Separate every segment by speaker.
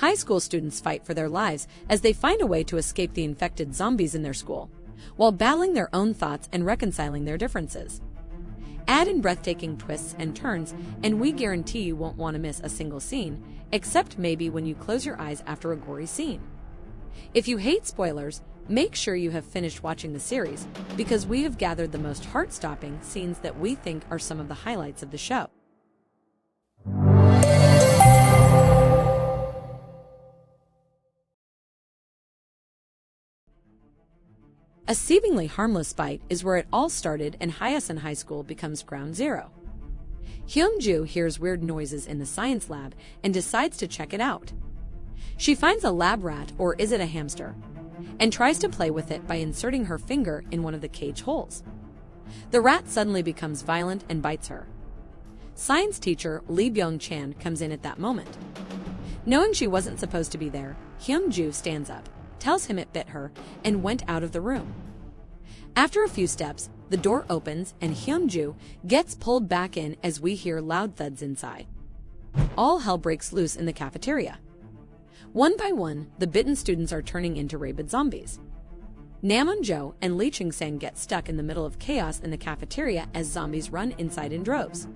Speaker 1: High school students fight for their lives as they find a way to escape the infected zombies in their school, while battling their own thoughts and reconciling their differences. Add in breathtaking twists and turns, and we guarantee you won't want to miss a single scene, except maybe when you close your eyes after a gory scene. If you hate spoilers, make sure you have finished watching the series, because we have gathered the most heart-stopping scenes that we think are some of the highlights of the show. A seemingly harmless fight is where it all started, and Hyosan High School becomes ground zero. Eun Ji hears weird noises in the science lab and decides to check it out. She finds a lab rat, or is it a hamster, and tries to play with it by inserting her finger in one of the cage holes. The rat suddenly becomes violent and bites her. Science teacher Lee Byung-chan comes in at that moment. Knowing she wasn't supposed to be there, Eun Ji stands up, tells him it bit her, and went out of the room. After a few steps, the door opens and Eun Ji gets pulled back in as we hear loud thuds inside. All hell breaks loose in the cafeteria. One by one, the bitten students are turning into rabid zombies. Namon-jo and Lee Cheong-san get stuck in the middle of chaos in the cafeteria as zombies run inside in droves.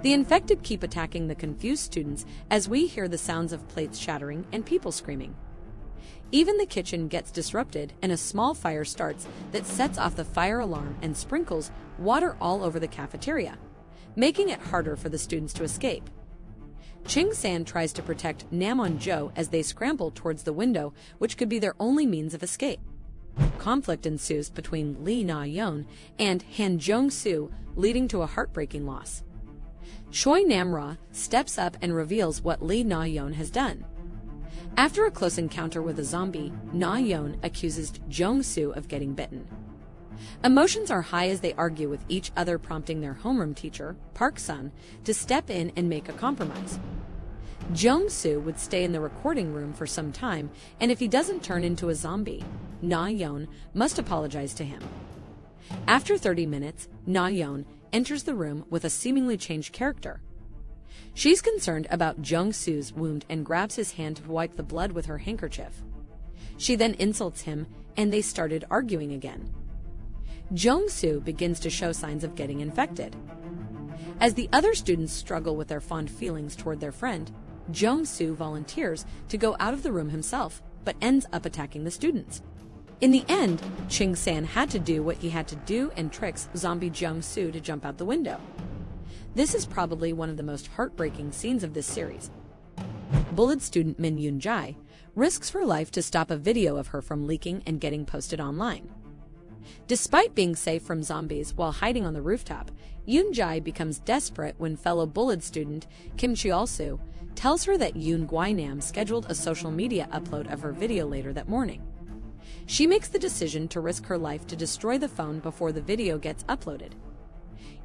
Speaker 1: The infected keep attacking the confused students as we hear the sounds of plates shattering and people screaming. Even the kitchen gets disrupted and a small fire starts that sets off the fire alarm and sprinkles water all over the cafeteria, making it harder for the students to escape. Cheong San tries to protect Namon-jo as they scramble towards the window, which could be their only means of escape. Conflict ensues between Lee Na-yeon and Han Jong-soo, leading to a heartbreaking loss. Choi Nam-ra steps up and reveals what Lee Na-yeon has done. After a close encounter with a zombie, Na-yeon accuses Jong-soo of getting bitten. Emotions are high as they argue with each other, prompting their homeroom teacher, Park-sun, to step in and make a compromise. Jong-soo would stay in the recording room for some time, and if he doesn't turn into a zombie, Na-yeon must apologize to him. After 30 minutes, Na-yeon enters the room with a seemingly changed character. She's concerned about Jong-soo's wound and grabs his hand to wipe the blood with her handkerchief. She then insults him, and they started arguing again. Jong-soo begins to show signs of getting infected. As the other students struggle with their fond feelings toward their friend, Jong-soo volunteers to go out of the room himself, but ends up attacking the students. In the end, Cheong San had to do what he had to do and tricks zombie Jong-soo to jump out the window. This is probably one of the most heartbreaking scenes of this series. Bullied student Eun Ji risks her life to stop a video of her from leaking and getting posted online. Despite being safe from zombies while hiding on the rooftop, Eun Ji becomes desperate when fellow bullied student Kim Cheol-soo tells her that Yoon Gwainam scheduled a social media upload of her video later that morning. She makes the decision to risk her life to destroy the phone before the video gets uploaded.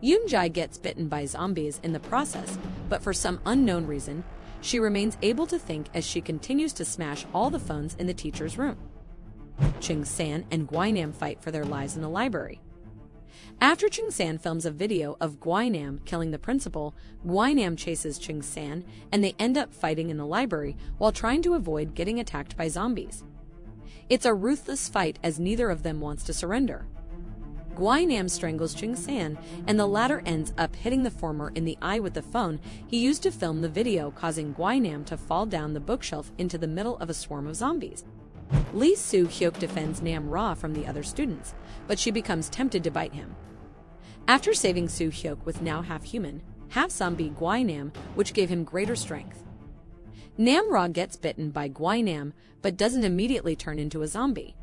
Speaker 1: Eun Ji gets bitten by zombies in the process, but for some unknown reason, she remains able to think as she continues to smash all the phones in the teacher's room. Cheong San and Gwainam fight for their lives in the library. After Cheong San films a video of Gwainam killing the principal, Gwainam chases Cheong San and they end up fighting in the library while trying to avoid getting attacked by zombies. It's a ruthless fight as neither of them wants to surrender. Gwainam strangles Cheong San, and the latter ends up hitting the former in the eye with the phone he used to film the video, causing Gwainam to fall down the bookshelf into the middle of a swarm of zombies. Su Hyeok defends Nam-ra from the other students, but she becomes tempted to bite him. After saving Su Hyeok with now half-human, half-zombie Gwainam, which gave him greater strength. Nam-ra gets bitten by Gwainam, but doesn't immediately turn into a zombie.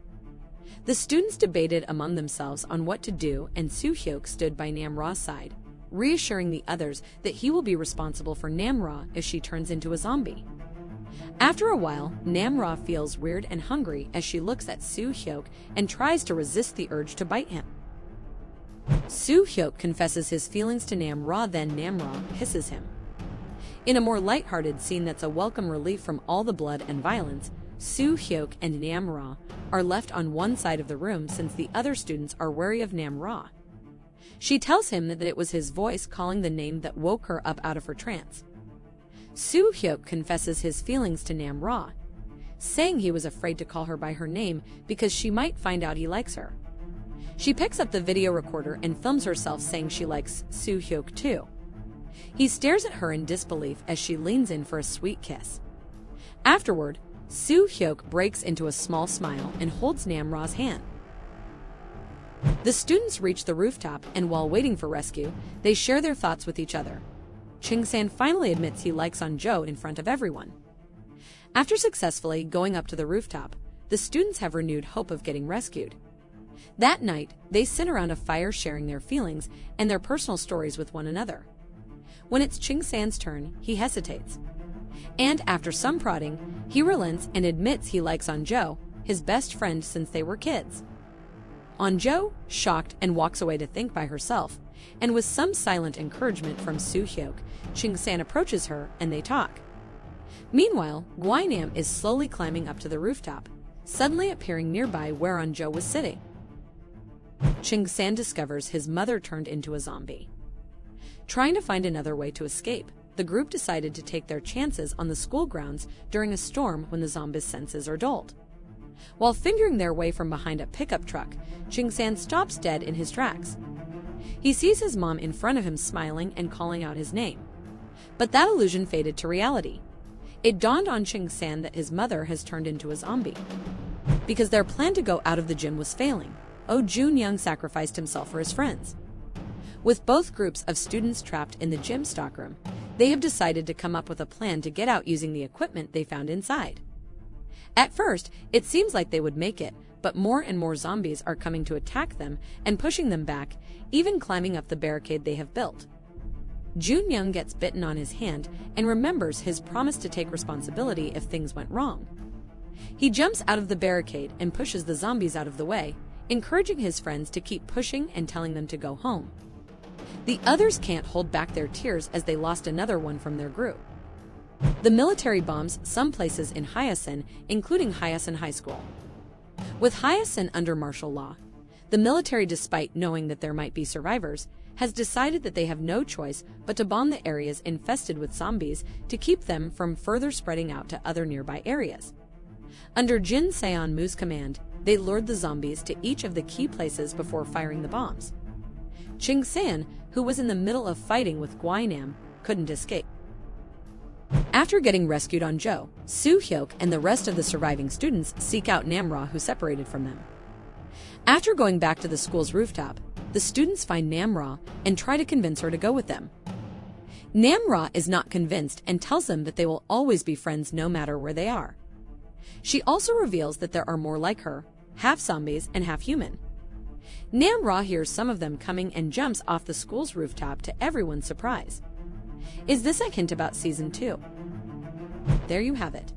Speaker 1: The students debated among themselves on what to do, and Su Hyeok stood by Nam-ra's side, reassuring the others that he will be responsible for Nam-ra if she turns into a zombie. After a while, Nam-ra feels weird and hungry as she looks at Su Hyeok and tries to resist the urge to bite him. Su Hyeok confesses his feelings to Nam-ra, then Nam-ra hisses him. In a more lighthearted scene that's a welcome relief from all the blood and violence, Su Hyeok and Nam-ra are left on one side of the room since the other students are wary of Nam-ra. She tells him that it was his voice calling the name that woke her up out of her trance. Su Hyeok confesses his feelings to Nam-ra, saying he was afraid to call her by her name because she might find out he likes her. She picks up the video recorder and films herself saying she likes Su Hyeok too. He stares at her in disbelief as she leans in for a sweet kiss. Afterward, Su Hyeok breaks into a small smile and holds Nam-ra's hand. The students reach the rooftop, and while waiting for rescue, they share their thoughts with each other. Cheong San finally admits he likes Eun in front of everyone. After successfully going up to the rooftop, the students have renewed hope of getting rescued. That night, they sit around a fire sharing their feelings and their personal stories with one another. When it's Cheong San's turn, he hesitates. And after some prodding, he relents and admits he likes Eun, his best friend since they were kids. Eun, shocked and walks away to think by herself, and with some silent encouragement from Su Hyeok, Cheong San approaches her and they talk. Meanwhile, Gyeong is slowly climbing up to the rooftop, suddenly appearing nearby where Eun was sitting. Cheong San discovers his mother turned into a zombie. Trying to find another way to escape, the group decided to take their chances on the school grounds during a storm when the zombies' senses are dulled. While fingering their way from behind a pickup truck, Cheong San stops dead in his tracks. He sees his mom in front of him smiling and calling out his name. But that illusion faded to reality. It dawned on Cheong San that his mother has turned into a zombie. Because their plan to go out of the gym was failing, Joon Young sacrificed himself for his friends. With both groups of students trapped in the gym stockroom, they have decided to come up with a plan to get out using the equipment they found inside. At first, it seems like they would make it, but more and more zombies are coming to attack them and pushing them back, even climbing up the barricade they have built. Joon Young gets bitten on his hand and remembers his promise to take responsibility if things went wrong. He jumps out of the barricade and pushes the zombies out of the way, encouraging his friends to keep pushing and telling them to go home. The others can't hold back their tears as they lost another one from their group. The military bombs some places in Hyosan, including Hyosan High School. With Hyosan under martial law, the military, despite knowing that there might be survivors, has decided that they have no choice but to bomb the areas infested with zombies to keep them from further spreading out to other nearby areas. Under Jin Seon-mu's command, they lured the zombies to each of the key places before firing the bombs. Cheong San, who was in the middle of fighting with Gyeong, couldn't escape. After getting rescued Eun, Su Hyeok and the rest of the surviving students seek out Nam-ra, who separated from them. After going back to the school's rooftop, the students find Nam-ra and try to convince her to go with them. Nam-ra is not convinced and tells them that they will always be friends no matter where they are. She also reveals that there are more like her, half zombies and half human. Nam-ra hears some of them coming and jumps off the school's rooftop to everyone's surprise. Is this a hint about Season 2? There you have it.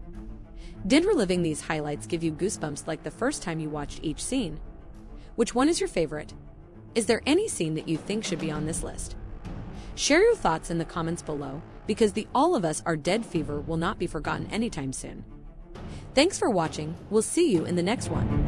Speaker 1: Did reliving these highlights give you goosebumps like the first time you watched each scene? Which one is your favorite? Is there any scene that you think should be on this list? Share your thoughts in the comments below, because the All of Us Are Dead fever will not be forgotten anytime soon. Thanks for watching. We'll see you in the next one.